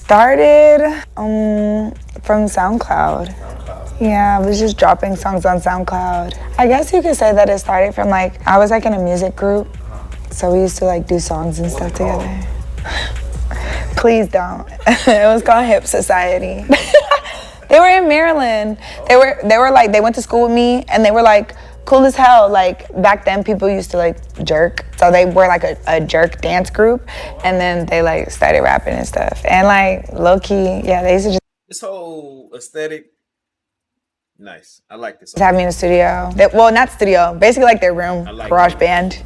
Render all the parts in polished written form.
started from SoundCloud. Yeah, I was just dropping songs on SoundCloud. I guess you could say that it started from like, I was like in a music group. So we used to like do songs and stuff together. Please don't. It was called Hip Society. They were in Maryland. They were like, they went to school with me and they were like cool as hell. Like back then people used to like jerk. So they were like a jerk dance group and then they like started rapping and stuff. And like low key, yeah, they used to just. This whole aesthetic, nice. I like this. Have me in the studio. Well, not studio. Basically, like their room, like garage band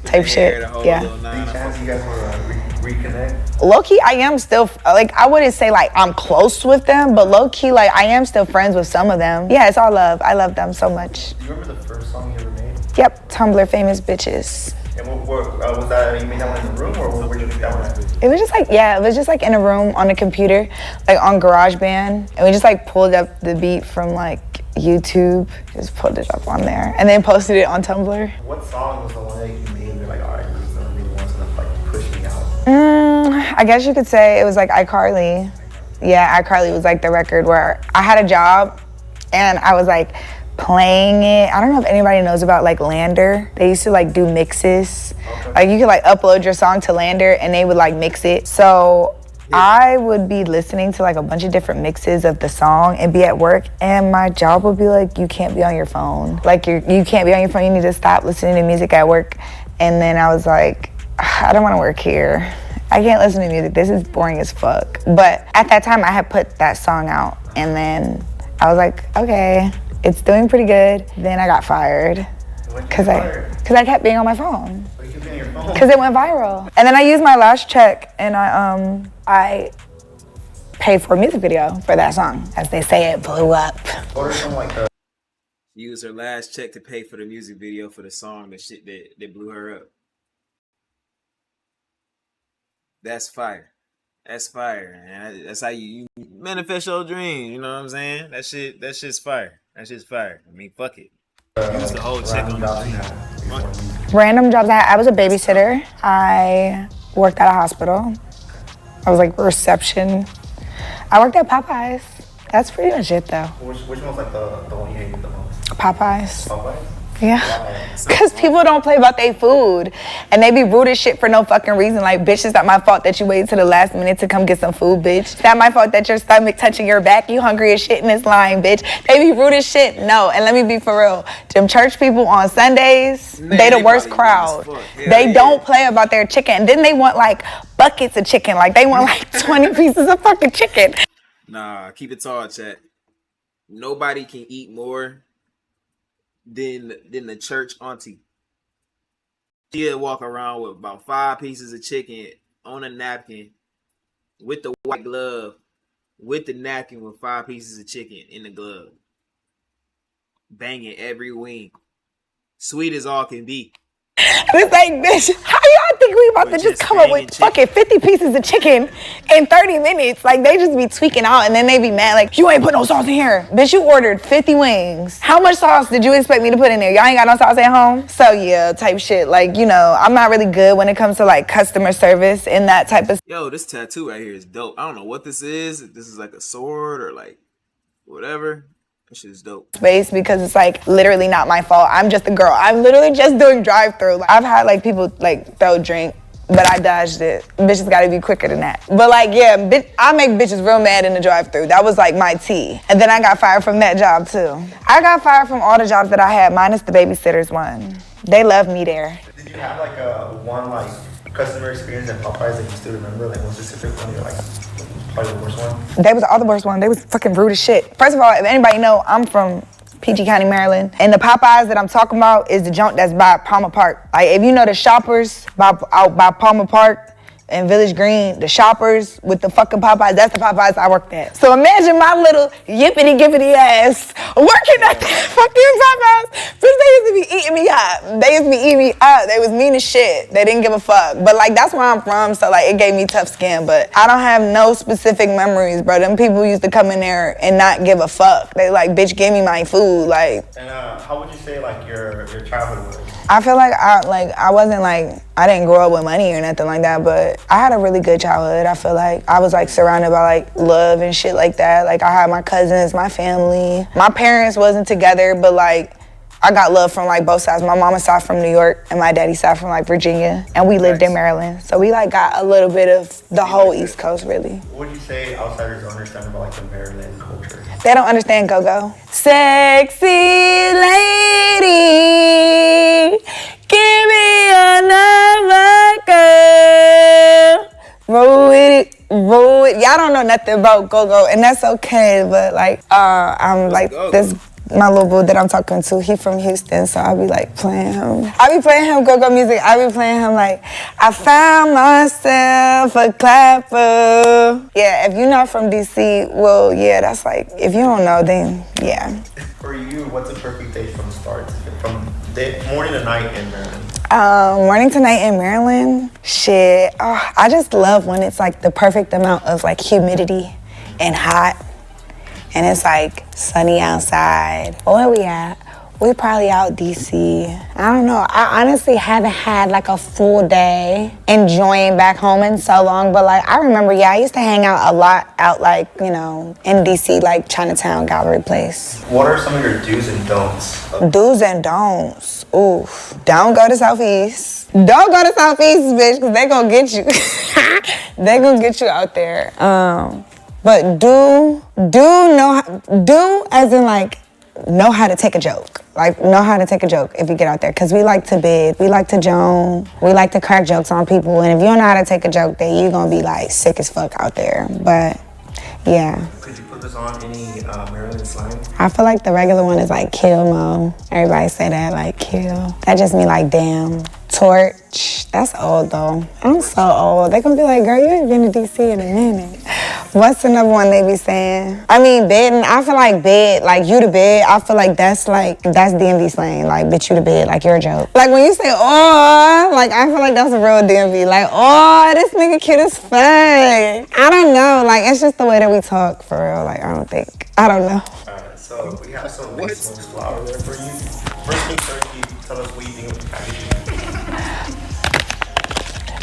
type shit. Yeah. You guys want to reconnect? Low key, I am still like I wouldn't say like I'm close with them, but low key, like I am still friends with some of them. Yeah, it's all love. I love them so much. Do you remember the first song you ever made? Yep, Tumblr, Famous Bitches. And what was that? You made that one in the room, or where did you make that one at? It was just like, yeah, it was just like in a room on a computer, like on GarageBand, and we just like pulled up the beat from like YouTube, just pulled it up on there, and then posted it on Tumblr. What song was the one that you made? You're like, all right, this is the really one to like push me out. I guess you could say it was like iCarly. Yeah, iCarly was like the record where I had a job, and I was like playing it. I don't know if anybody knows about like Lander. They used to like do mixes. Okay. Like you could like upload your song to Lander, and they would like mix it. So I would be listening to like a bunch of different mixes of the song and be at work, and my job would be like, you can't be on your phone. Like you can't be on your phone, you need to stop listening to music at work. And then I was like, I don't wanna work here. I can't listen to music, this is boring as fuck. But at that time I had put that song out, and then I was like, okay, it's doing pretty good. Then I got fired. Cause I kept being on my phone. Because it went viral. And then I used my last check and I paid for a music video for that song. As they say, it blew up. Use her last check to pay for the music video for the song, the shit that blew her up. That's fire. That's fire, man. That's how you manifest your dreams, you know what I'm saying? That shit's fire. That shit's fire. I mean, fuck it. Use the whole check on the random jobs I was a babysitter. I worked at a hospital. I was like reception. I worked at Popeyes. That's pretty much it though. Which one was like the one you hated the most? Popeyes. Popeyes? Yeah, because people don't play about their food and they be rude as shit for no fucking reason. Like, bitch, it's not my fault that you waited to the last minute to come get some food, bitch. It's not my fault that your stomach touching your back. You hungry as shit in this line, bitch. They be rude as shit. No, and let me be for real. Them church people on Sundays, man, they the worst crowd. They don't play about their chicken. And then they want like buckets of chicken. Like they want like 20 pieces of fucking chicken. Nah, keep it tall, chat. Nobody can eat more than the church auntie. She'll walk around with about 5 pieces of chicken on a napkin with the white glove, with the napkin with 5 pieces of chicken in the glove. Banging every wing. Sweet as all can be. It's like, bitch, how y'all think we about to just come up with fucking 50 pieces of chicken in 30 minutes? Like, they just be tweaking out and then they be mad like, you ain't put no sauce in here. Bitch, you ordered 50 wings. How much sauce did you expect me to put in there? Y'all ain't got no sauce at home? So yeah, type shit. Like, you know, I'm not really good when it comes to like customer service and that type of. Yo, this tattoo right here is dope. I don't know what this is. If this is like a sword or like whatever. That shit is dope. Space because it's like literally not my fault. I'm just a girl. I'm literally just doing drive-through. I've had like people like throw drink, but I dodged it. Bitches gotta be quicker than that. But like, yeah, I make bitches real mad in the drive-through. That was like my tea. And then I got fired from that job too. I got fired from all the jobs that I had, minus the babysitters one. They love me there. Did you have like a one like customer experience at Popeyes that you still remember? Like one specific one you're like, probably the worst one? They was all the worst one. They was fucking rude as shit. First of all, if anybody know, I'm from PG County, Maryland. And the Popeyes that I'm talking about is the junk that's by Palmer Park. Like, if you know the Shoppers out by Palmer Park and Village Green, the Shoppers with the fucking Popeyes, that's the Popeyes I worked at. So imagine my little yippity-gippity ass working at that fucking Popeyes. Bitch, they used to be eating me up. They used to be eating me up. They was mean as shit. They didn't give a fuck. But like, that's where I'm from, so like, it gave me tough skin. But I don't have no specific memories, bro. Them people used to come in there and not give a fuck. They like, bitch, give me my food, like. And how would you say like your childhood was? I feel like I wasn't like, I didn't grow up with money or nothing like that, but I had a really good childhood. I feel like I was like surrounded by like love and shit like that. Like I had my cousins, my family. My parents wasn't together, but like I got love from like both sides. My mama's side from New York and my daddy's side from like Virginia, and we lived in Maryland. So we like got a little bit of the whole East Coast really. What would you say outsiders don't understand about like the Maryland culture? They don't understand go-go. Sexy lady, give me another girl. Roll with it, roll it. Y'all don't know nothing about go-go, and that's okay, but like, I'm like this, my little boo that I'm talking to, he from Houston, so I'll be like playing him. I be playing him go-go music. I be playing him like, I found myself a clapper. Yeah, if you're not from DC, well, yeah, that's like, if you don't know, then yeah. For you, what's a perfect day from start, from morning to night in Maryland? Morning to night in Maryland, shit. Oh, I just love when it's like the perfect amount of like humidity and hot. And it's like sunny outside. Where we at? We probably out DC. I don't know. I honestly haven't had like a full day enjoying back home in so long. But like I remember, yeah, I used to hang out a lot out like, you know, in DC, like Chinatown, Gallery Place. What are some of your do's and don'ts? Do's and don'ts. Oof. Don't go to Southeast. Don't go to Southeast, bitch, because they gonna get you. They gonna get you out there. But do as in like know how to take a joke. Like know how to take a joke if you get out there. Cause we like to bid, we like to joan, we like to crack jokes on people. And if you don't know how to take a joke, then you're gonna be like sick as fuck out there. But yeah. Could you put this on any Maryland slang? I feel like the regular one is like kill mo. Everybody say that, like kill. That just mean like damn. Torch. That's old though. I'm so old. They gonna be like, girl, you ain't been to DC in a minute. What's another one they be saying? I mean, bedding. I feel like bed, like you to bed. I feel like that's DMV slang. Like, bitch, you to bed, like you're a joke. Like when you say, oh, like I feel like that's a real DMV. Like, oh, this nigga kid is fun. I don't know. Like it's just the way that we talk for real. Like I don't know. Alright, so we have some smoked flour there for you. First thing first, you tell us what you think of the packaging.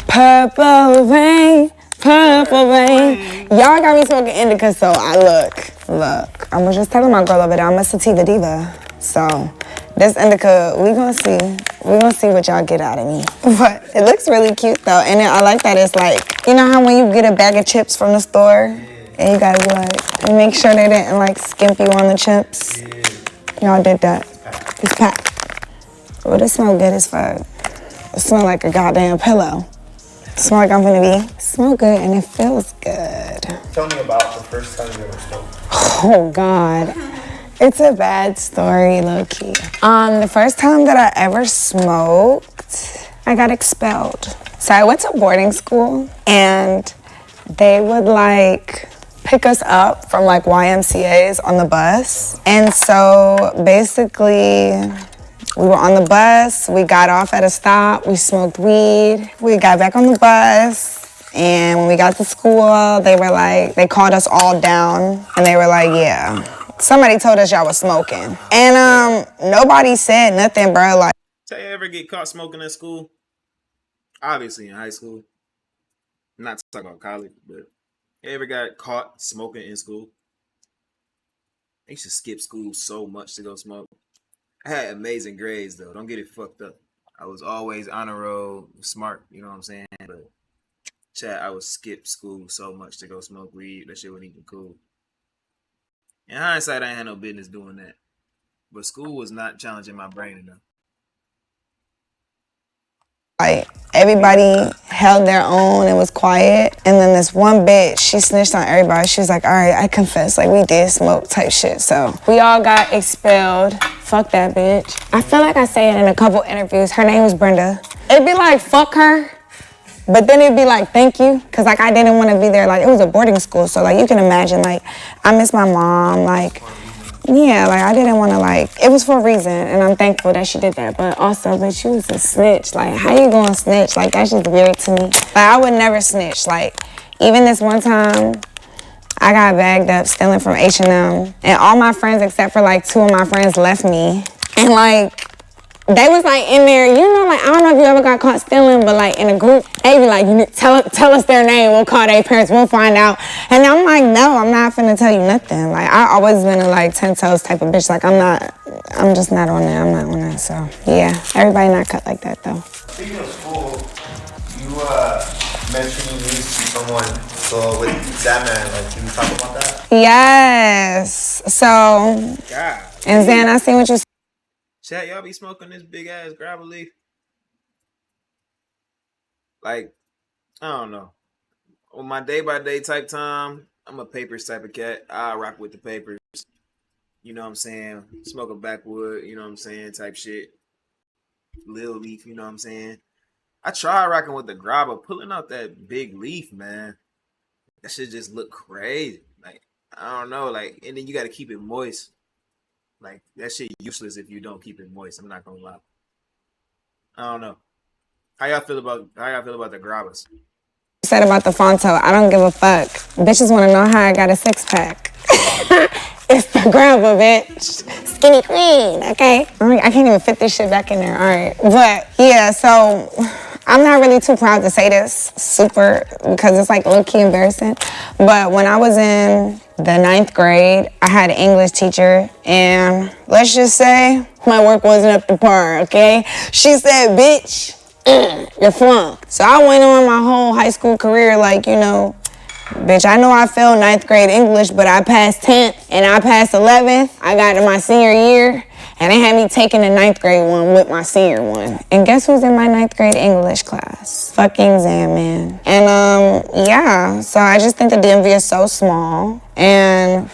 Purple rain, purple rain. Y'all got me smoking indica, so I look. I was just telling my girl over there, I'm a sativa diva. So this indica, we gonna see what y'all get out of me. But it looks really cute though, and I like that it's like, you know how when you get a bag of chips from the store, and you gotta be like, make sure they didn't like skimp you on the chips. Y'all did that. It's packed. Oh, this smell good as fuck. It smell like a goddamn pillow. Smell like I'm gonna be. Smell good and it feels good. Tell me about the first time you ever smoked. Oh God. It's a bad story, low-key. The first time that I ever smoked, I got expelled. So I went to boarding school and they would like pick us up from like YMCAs on the bus. And so basically, we were on the bus, we got off at a stop, we smoked weed, we got back on the bus, and when we got to school, they called us all down, and they were like, yeah, somebody told us y'all was smoking. And nobody said nothing, bro, like. Did you ever get caught smoking at school? Obviously in high school. Not to talk about college, but you ever got caught smoking in school? I used to skip school so much to go smoke. I had amazing grades though. Don't get it fucked up. I was always honor roll, smart. You know what I'm saying? But chat, I would skip school so much to go smoke weed. That shit wasn't even cool. In hindsight, I ain't had no business doing that. But school was not challenging my brain enough. Like, everybody held their own and was quiet. And then this one bitch, she snitched on everybody. She was like, all right, I confess, like we did smoke type shit. So we all got expelled. Fuck that bitch. I feel like I say it in a couple interviews. Her name was Brenda. It'd be like, fuck her. But then it'd be like, thank you. Cause like I didn't want to be there. Like it was a boarding school. So like you can imagine, like I miss my mom. Like, yeah, like I didn't want to like, it was for a reason. And I'm thankful that she did that. But also, but she was a snitch. Like how you gonna snitch? Like that's just weird to me. Like I would never snitch. Like even this one time, I got bagged up stealing from H&M. And all my friends except for like two of my friends left me. And like, They was like in there, you know, like I don't know if you ever got caught stealing, but like in a group, they be like, tell us their name, we'll call their parents, we'll find out. And I'm like, no, I'm not finna tell you nothing. Like I always been a like 10 toes type of bitch. Like I'm just not on that. I'm not on that. So yeah, everybody not cut like that though. Speaking of school, you mentioned you need to see someone. So with Zan, like, can you talk about that? Yes. So, God. and Zan, I see what you. Chat, y'all be smoking this big ass grabber leaf? Like, I don't know. On my day by day type time, I'm a papers type of cat. I rock with the papers. You know what I'm saying? Smoke a backwood, you know what I'm saying? Type shit. Lil leaf, you know what I'm saying? I tried rocking with the grabber, pulling out that big leaf, man. That shit just look crazy. Like, I don't know. Like, and then you got to keep it moist. Like, that shit useless if you don't keep it moist. I'm not gonna lie. I don't know. How y'all feel about the grabbers? Said about the Fonto, I don't give a fuck. Bitches want to know how I got a 6-pack. It's the grabber, bitch. Skinny queen, okay? I can't even fit this shit back in there, all right. But yeah, so I'm not really too proud to say this super because it's like low-key embarrassing. But when I was in the 9th grade, I had an English teacher, and let's just say my work wasn't up to par, okay? She said, bitch, you're flunked. So I went on my whole high school career like, you know, bitch, I know I failed 9th grade English, but I passed 10th and I passed 11th. I got to my senior year, and they had me taking the 9th grade one with my senior one. And guess who's in my 9th grade English class? Fucking Zan, man. And yeah, so I just think the DMV is so small. And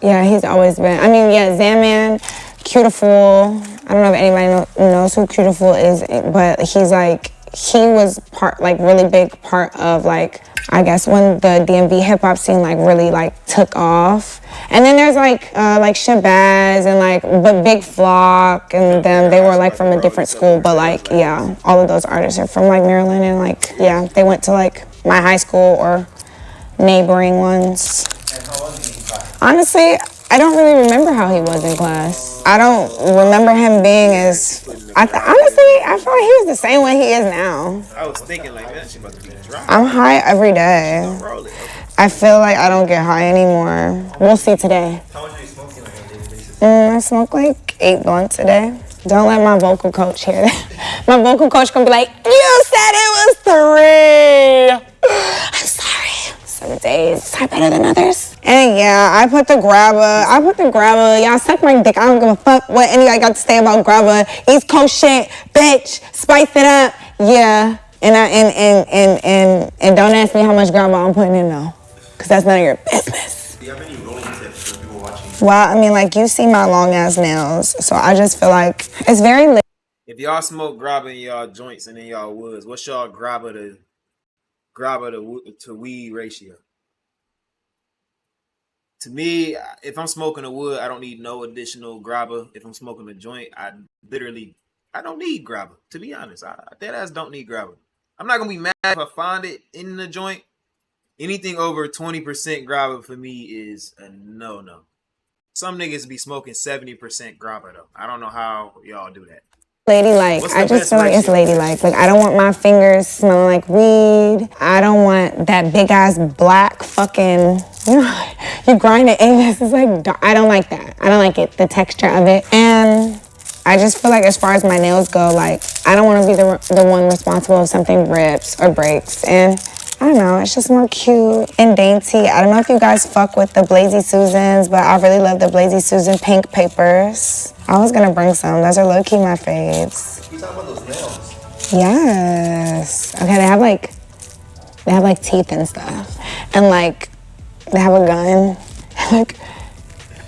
yeah, he's always been, I mean, yeah, Zan, man, Cutiful. I don't know if anybody knows who Cutiful is, but he's like, he was really big part of like, I guess when the DMV hip hop scene like really like took off. And then there's like Shabazz and like but Big Flock and them, they were like from a different school, but like yeah, all of those artists are from like Maryland, and like yeah, they went to like my high school or neighboring ones. And how was he in class? Honestly, I don't really remember how he was in class. I don't remember him being as. Honestly, I feel like he was the same way he is now. I was thinking like that shit about to be dry. I'm high every day. I feel like I don't get high anymore. We'll see today. How much are you smoking like on a daily basis? I smoke like 8 blunts a day. Don't let my vocal coach hear that. My vocal coach gonna be like, you said it was 3. I'm sorry. Some days are better than others. And yeah, I put the grabber. Y'all suck my dick. I don't give a fuck what anybody got to say about grabber. East Coast shit, bitch. Spice it up. Yeah. And don't ask me how much grabber I'm putting in though, because that's none of your business. Do you have any rolling tips for people watching? Well, I mean, like you see my long ass nails, so I just feel like it's very lit. If y'all smoke grabber in y'all joints and in y'all woods, what's y'all grabber to weed ratio? To me, if I'm smoking a wood, I don't need no additional grabber. If I'm smoking a joint, I don't need grabber. To be honest, that ass don't need grabber. I'm not gonna be mad if I find it in the joint. Anything over 20% grabber for me is a no. Some niggas be smoking 70% grabber though. I don't know how y'all do that. Ladylike. I just feel like it's ladylike. Like I don't want my fingers smelling like weed. I don't want that big ass black fucking, you know, you grind it in this. It's like, I don't like that. I don't like it, the texture of it. And I just feel like as far as my nails go, like I don't want to be the one responsible if something rips or breaks. And I don't know, it's just more cute and dainty. I don't know if you guys fuck with the Blazy Susans, but I really love the Blazy Susan pink papers. I was gonna bring some. Those are low-key my faves. You talking about those nails? Yes. Okay, they have like teeth and stuff. And like, they have a gun, like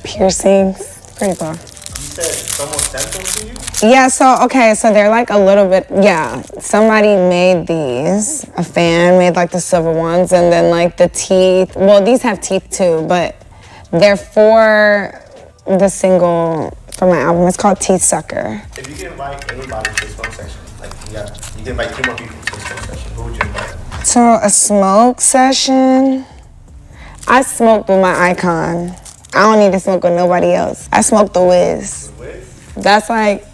piercings. Pretty cool. You said someone sent them to you? Yeah, so they're like a little bit, yeah. Somebody made these. A fan made like the silver ones, and then like the teeth. Well, these have teeth too, but they're for the single from my album. It's called Teeth Sucker. If you can invite anybody to a smoke session, like you can invite 2 more people to a smoke session, who would you invite? So a smoke session, I smoke with my icon. I don't need to smoke with nobody else. I smoke the Wiz. The Wiz? That's like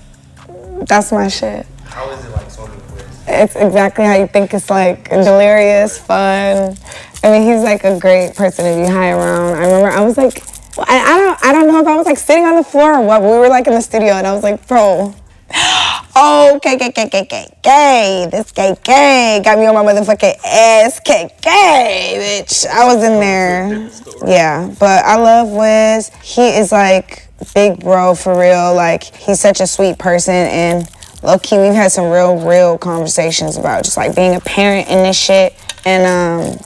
That's my shit. How is it like smoking with Wiz? It's exactly how you think. It's like delirious, fun. I mean, he's like a great person to be high around. I remember I was like, I don't know if I was like sitting on the floor or what. But we were like in the studio, and I was like, bro. Oh, gay. This gay. Got me on my motherfucking ass, gay, bitch. I was in there. Yeah, but I love Wiz. He is like big bro for real. Like, he's such a sweet person, and low-key, we've had some real conversations about just like being a parent in this shit. And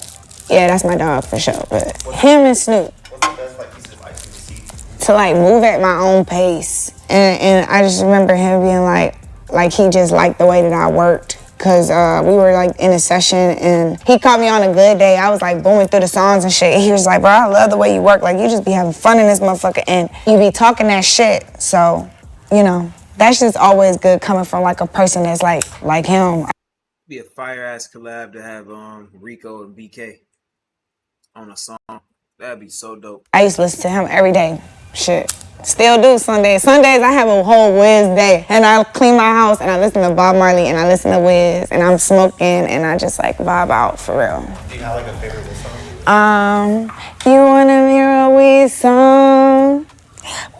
yeah, that's my dog for sure. But him and Snoop. What's the best like piece of advice you received? To like move at my own pace. And I just remember him being like he just liked the way that I worked. Cause we were like in a session and he caught me on a good day. I was like booming through the songs and shit. He was like, bro, I love the way you work. Like, you just be having fun in this motherfucker and you be talking that shit. So, you know, that's just always good coming from like a person that's like him. Be a fire ass collab to have Rico and BK on a song. That'd be so dope. I used to listen to him every day. Shit. Still do Sundays. Sundays I have a whole Wiz day. And I clean my house and I listen to Bob Marley and I listen to Wiz and I'm smoking and I just like vibe out for real. Do you have like a favorite Wiz song? You wanna hear a Wiz song?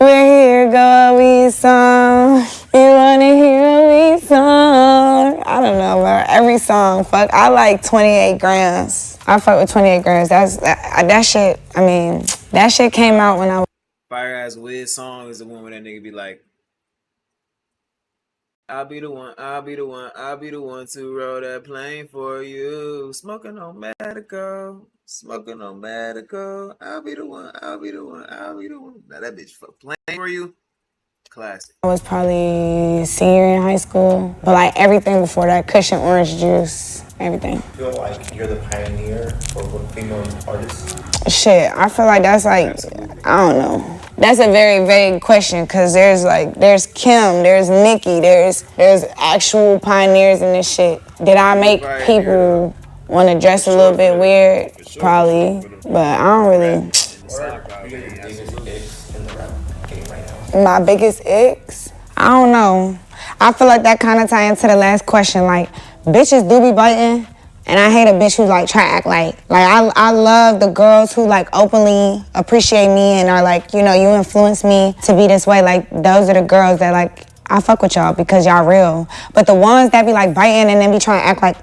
We're here, go a Wiz song. You wanna hear a Wiz song? I don't know, bro. Every song, fuck. I like 28 grams. I fuck with 28 grams. That shit, I mean, that shit came out when I was Fire ass Wiz song is the one where that nigga be like, I'll be the one to roll that plane for you. Smoking on Medico. I'll be the one. Now that bitch for playing for you. Classic. I was probably senior in high school, but like everything before that, cushion orange juice, everything. I feel like you're the pioneer for female artists. Shit, I feel like that's like, I don't know. That's a very vague question because there's Kim, there's Nicki, there's actual pioneers in this shit. Did I make people want to dress a little bit weird? Probably, but I don't really. What are your biggest icks in the rap game right now? My biggest icks? I don't know. I feel like that kind of tie into the last question. Like, bitches do be biting, and I hate a bitch who like try to act like I love the girls who like openly appreciate me and are like, you know, you influence me to be this way. Like, those are the girls that like, I fuck with y'all because y'all real. But the ones that be like biting and then be trying to act like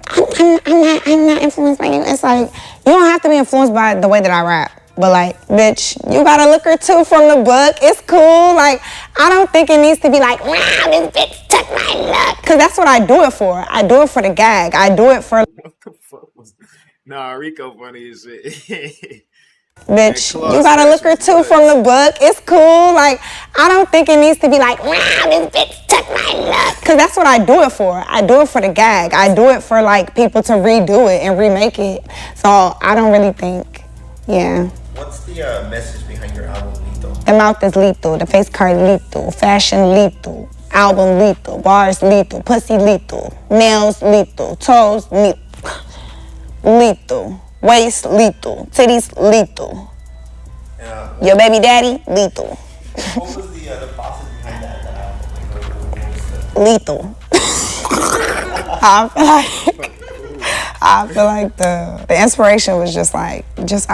I'm not influenced by you. It's like, you don't have to be influenced by the way that I rap. But like, bitch, you got a look or two from the book. It's cool. Like, I don't think it needs to be like, wow, this bitch took my look. Cause that's what I do it for. I do it for the gag. I do it for. What the fuck was? Nah, Rico funny as shit. Bitch, you got a look or two from the book. It's cool. Like, I don't think it needs to be like, wow, this bitch took my look. Cause that's what I do it for. I do it for the gag. I do it for like people to redo it and remake it. So I don't really think, yeah. What's the message behind your album, Lethal? The mouth is lethal, the face card lethal, fashion lethal, album lethal, bars lethal, pussy lethal, nails lethal, toes lethal, waist lethal, titties lethal, your baby daddy lethal. What was the process behind that album? Like, Lethal. I feel like the inspiration was just I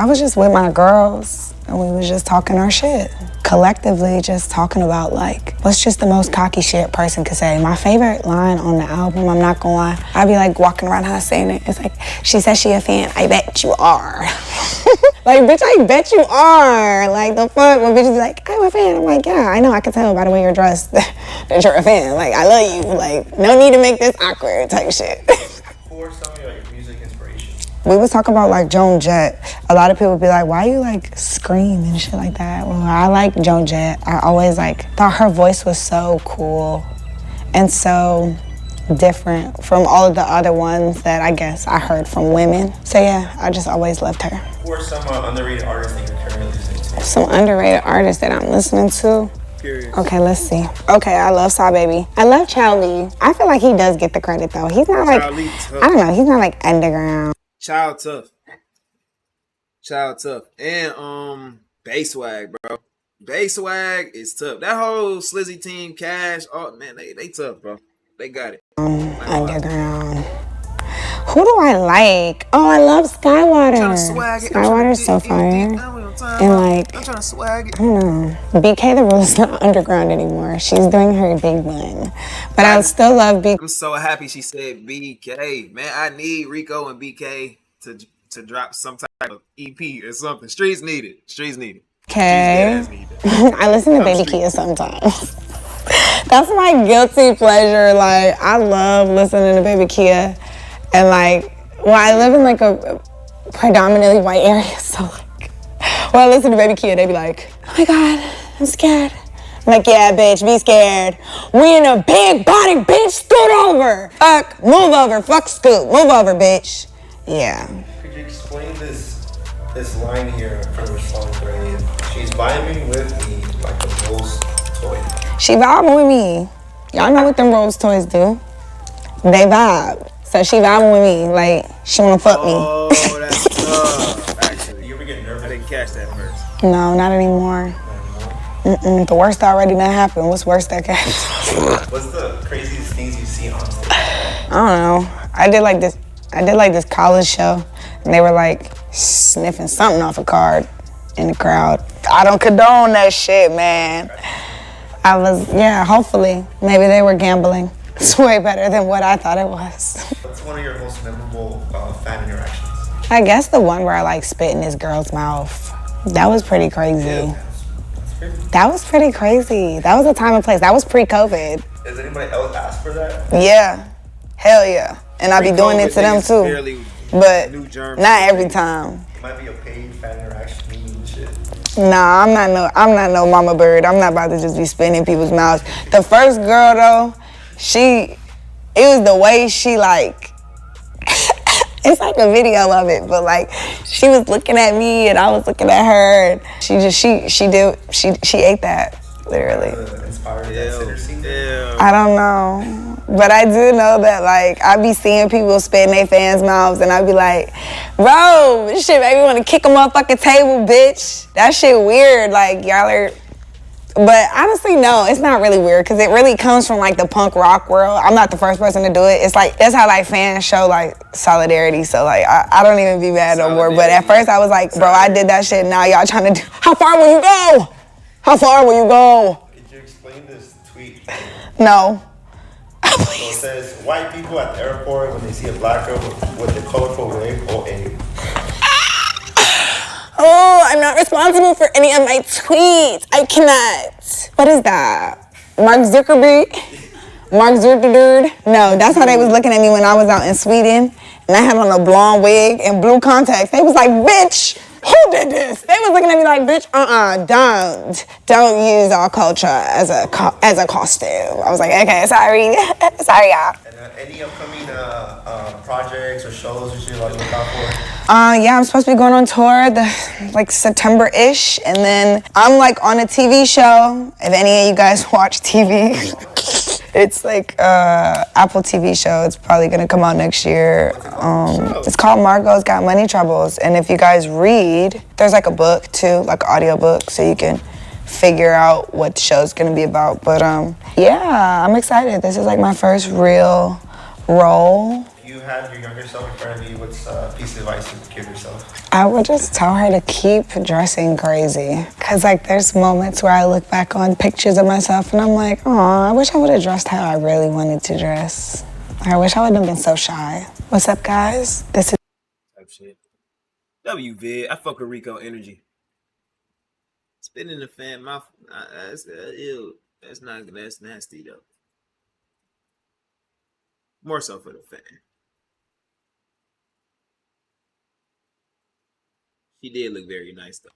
was just with my girls and we was just talking our shit. Collectively just talking about like, what's just the most cocky shit a person could say. My favorite line on the album, I'm not gonna lie, I'd be like walking around house saying it. It's like, she says she a fan, I bet you are. Like, bitch, I bet you are. Like, the fuck, when bitches be like, I'm a fan. I'm like, yeah, I know, I can tell by the way you're dressed that you're a fan. Like, I love you. Like, no need to make this awkward type shit. Who are some of your music inspirations? We was talking about like Joan Jett. A lot of people be like, why you like scream and shit like that? Well, I like Joan Jett. I always like thought her voice was so cool and so different from all of the other ones that I guess I heard from women. So yeah, I just always loved her. Who are some underrated artists that you're currently listening to? Some underrated artists that I'm listening to. Curious. Okay, let's see. Okay, I love Saw Baby. I love Chow Lee. I feel like he does get the credit though. He's not like, I don't know, he's not like underground. Child tough. And bass swag, bro. Bay swag is tough. That whole Slizzy team, Cash, oh man, they tough, bro. They got it. Underground. Who do I like? Oh, I love I'm trying to Skywater. swag it. I'm trying to Skywater's so dig in deep. fire. I don't know And like, I'm trying to swag it. I don't know. BK the Rule's not underground anymore. She's doing her big one. But I would still love BK. I'm so happy she said BK. Man, I need Rico and BK to drop some type of EP or something. Streets need it. Streets need it. Okay. Streets dead ass need that. I listen to Baby Kia sometimes. That's my guilty pleasure. Like, I love listening to Baby Kia. And like, well, I live in like a predominantly white area, so like, when I listen to Baby Kia, they be like, oh my God, I'm scared. I'm like, yeah, bitch, be scared. We in a big body, bitch, scoot over. Fuck, move over, fuck scoot, move over, bitch. Yeah. Could you explain this line here from her song, right? She's vibing with me like a Rose toy. She vibing with me. Y'all know what them Rose toys do. They vibe. So she vibing with me, like, she wanna fuck me. Oh, that's tough, actually. You ever get nervous? I didn't catch that first. No, not anymore. The worst already done happened. What's worse that can happen? What's the craziest things you've seen on stage? I don't know. I did like this college show, and they were like sniffing something off a card in the crowd. I don't condone that shit, man. Hopefully. Maybe they were gambling. It's way better than what I thought it was. What's one of your most memorable fan interactions? I guess the one where I like spit in this girl's mouth. That was pretty crazy. That was pretty crazy. That was a time and place. That was pre-COVID. Does anybody else ask for that? Yeah. Hell yeah. And I be doing it to them too. But not every time. It might be a paid fan interaction meeting and shit. Nah, I'm not no mama bird. I'm not about to just be spitting in people's mouths. The first girl though, it was the way she like, it's like a video of it, but like she was looking at me and I was looking at her and she ate that, literally. Inspired that center scene? I don't know. But I do know that like I be seeing people spit in their fans' mouths and I be like, bro, this shit made me want to kick a motherfucking table, bitch. That shit weird. Like y'all are. But honestly, no, it's not really weird because it really comes from like the punk rock world. I'm not the first person to do it. It's like, that's how like fans show like solidarity. So like, I don't even be mad no more. But at first I was like, bro, I did that shit. Now y'all trying to do, how far will you go? How far will you go? Could you explain this tweet? No. So it says, white people at the airport when they see a black girl with a colorful wig or a... Oh, I'm not responsible for any of my tweets. I cannot. What is that? Mark Zuckerberg? Mark Zuckerberg? No, that's how they was looking at me when I was out in Sweden. And I had on a blonde wig and blue contacts. They was like, bitch, who did this? They was looking at me like, bitch, don't use our culture as a costume. I was like, okay, sorry. Sorry, y'all. And any upcoming projects or shows you should like look out for? Yeah, I'm supposed to be going on tour like September-ish, and then I'm like on a TV show. If any of you guys watch TV, it's like Apple TV show. It's probably gonna come out next year. It's called Margot's Got Money Troubles, and if you guys read, there's like a book too, like an audio book, so you can figure out what the show's gonna be about. But yeah, I'm excited. This is like my first real role. If you had your younger self in front of you, what's a piece of advice you would give yourself? I would just tell her to keep dressing crazy. Cause like there's moments where I look back on pictures of myself and I'm like, oh, I wish I would have dressed how I really wanted to dress. I wish I wouldn't have been so shy. What's up, guys? This is Type shit. WVid. I fuck with Rico energy. Spitting in the fan mouth. That's ew. That's nasty though. More so for the fan. She did look very nice though.